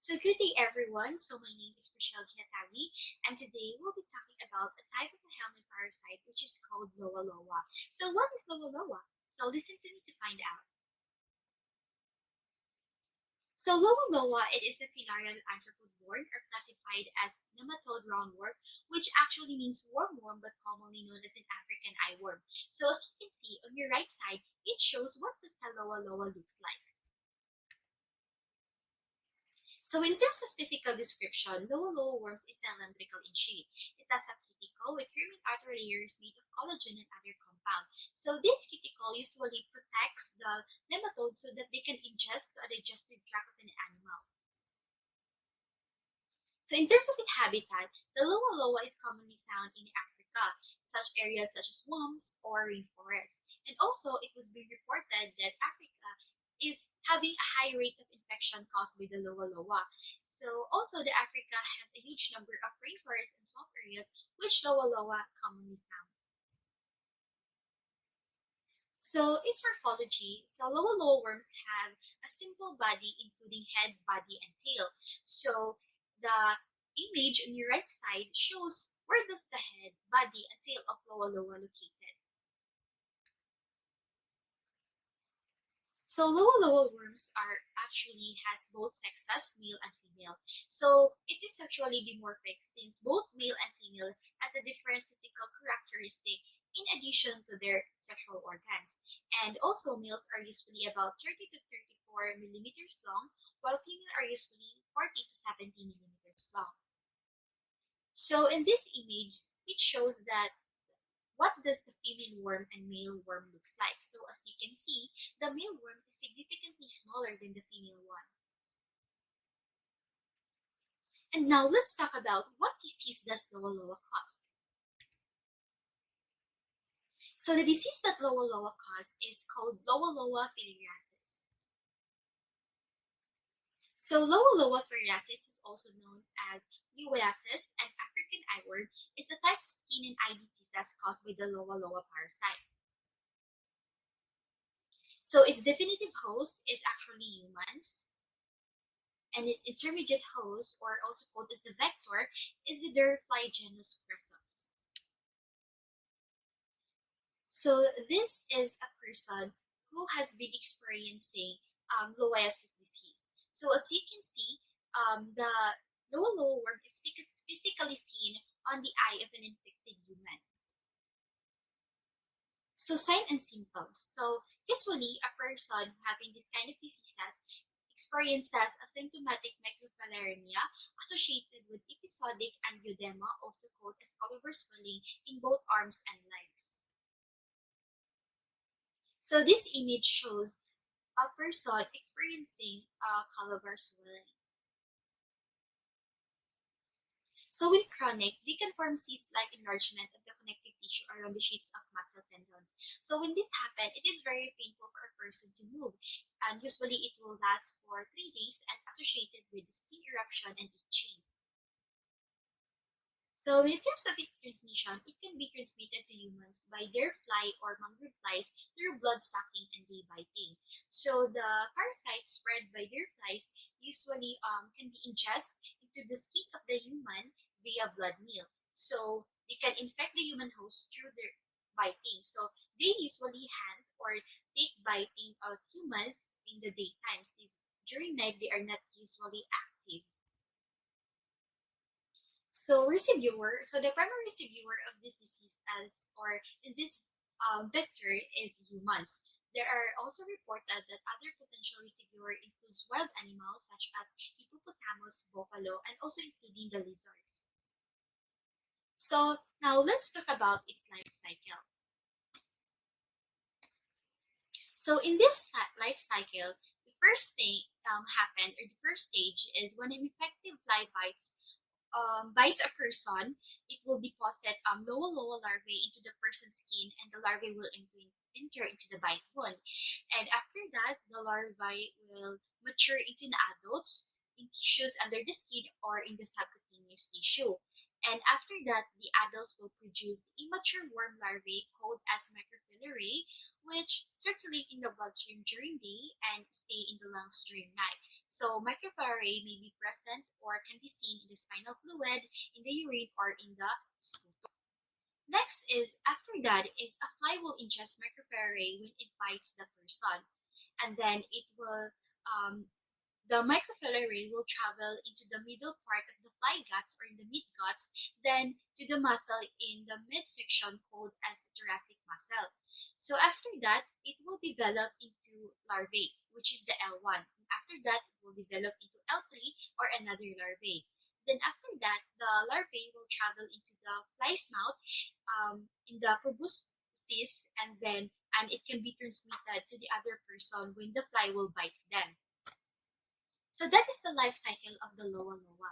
So good day everyone. So my name is Michelle Giatami and today we'll be talking about a type of a helmet parasite which is called Loa Loa. So what is Loa Loa? So listen to me to find out. So Loa Loa, it is a filarial arthropod worm or classified as nematode roundworm, which actually means worm but commonly known as an African eyeworm. So as you can see on your right side, it shows what the Loa Loa looks like. So in terms of physical description, Loa Loa worms is cylindrical in shape. It has a cuticle with hermit outer layers made of collagen and other compound. So this cuticle usually protects the nematodes so that they can ingest the digestive tract of an animal. So in terms of its habitat, the Loa Loa is commonly found in Africa, such areas such as swamps or rainforests. And also, it was being reported that Africa is having a high rate of infection caused by the Loa Loa. So also, the Africa has a huge number of rainforests and swamp areas which Loa Loa commonly found. So its morphology, so Loa Loa worms have a simple body including head, body, and tail. So the image on your right side shows where does the head, body, and tail of Loa Loa located. So Loa Loa worms are actually has both sexes, male and female. So it is sexually dimorphic since both male and female has a different physical characteristic in addition to their sexual organs. And also males are usually about 30 to 34 millimeters long, while female are usually 40 to 70 millimeters long. So in this image, it shows that what does the female worm and male worm looks like. So as you can see, the male worm is significantly smaller than the female one. And now let's talk about what disease does Loa Loa cause. So the disease that Loa Loa causes is called Loa Loa filariasis. So Loa Loa filariasis is also known as Loiasis and African eyeworm is a type of skin and eye diseases caused by the Loa Loa parasite. So its definitive host is actually humans, and its intermediate host, or also called as the vector, is the fly genus Chrysops. So this is a person who has been experiencing Loiasis disease. So as you can see, the Loa Loa worm is physically seen on the eye of an infected human. So sign and symptoms. So usually a person having this kind of diseases experiences a symptomatic microphalariemia associated with episodic angioedema, also called as collar swelling in both arms and legs. So this image shows a person experiencing collar swelling. So with chronic, they can form cyst-like enlargement of the connective tissue around the sheaths of muscle tendons. So when this happens, it is very painful for a person to move, and usually it will last for 3 days and associated with skin eruption and itching. So in terms of its transmission, it can be transmitted to humans by their fly or mangrove flies through blood sucking and bee biting. So the parasites spread by their flies usually can be ingested into the skin of the human via blood meal. So they can infect the human host through their biting. So they usually hunt or take biting of humans in the daytime. Since during night they are not usually active. So receiver, so the primary receiver of this disease as or in this vector is humans. There are also reported that other potential receiver includes wild animals such as hippopotamus, buffalo, and also including the lizard. So now let's talk about its life cycle. So in this life cycle, the first thing happened, or the first stage is when an infective fly bites a person, it will deposit Loa Loa larvae into the person's skin, and the larvae will enter into the bite wound. And after that, the larvae will mature into the adults in tissues under the skin or in the subcutaneous tissue. And after that, the adults will produce immature worm larvae called as microfilariae, which circulate in the bloodstream during day and stay in the lungs during night. So microfilariae may be present or can be seen in the spinal fluid, in the urine, or in the sputum. Next is after that is a fly will ingest microfilariae when it bites the person, and then it will the microfilariae will travel into the middle part of the fly guts or in the midguts, then to the muscle in the midsection called as thoracic muscle. So after that, it will develop into larvae, which is the L1. After that, it will develop into L3 or another larvae. Then after that, the larvae will travel into the fly's mouth in the proboscis, and it can be transmitted to the other person when the fly will bite them. So that is the life cycle of the Loa Loa.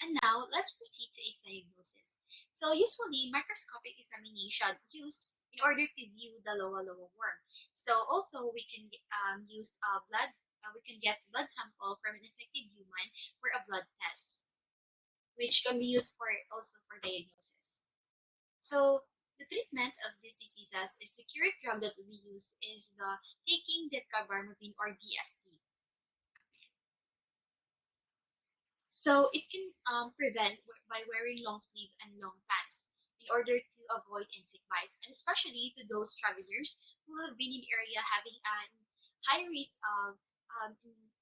And now let's proceed to its diagnosis. So usually microscopic examination used in order to view the Loa Loa worm. So also we can use blood. We can get blood sample from an infected human for a blood test, which can be used for also for diagnosis. So the treatment of these diseases is the curative drug that we use is the taking decarbamazine or DSC. So it can prevent by wearing long sleeve and long pants in order to avoid insect bite, and especially to those travelers who have been in the area having a high risk of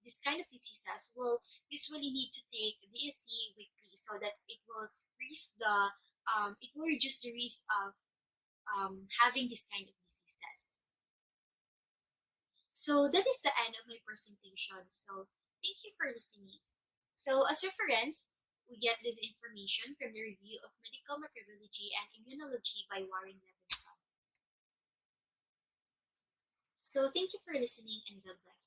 this kind of diseases will usually need to take DSC weekly so that it will reduce the risk of having this kind of diseases. So that is the end of my presentation. So thank you for listening. So as reference, we get this information from the review of Medical Microbiology and Immunology by Warren Levinson. So thank you for listening and God bless.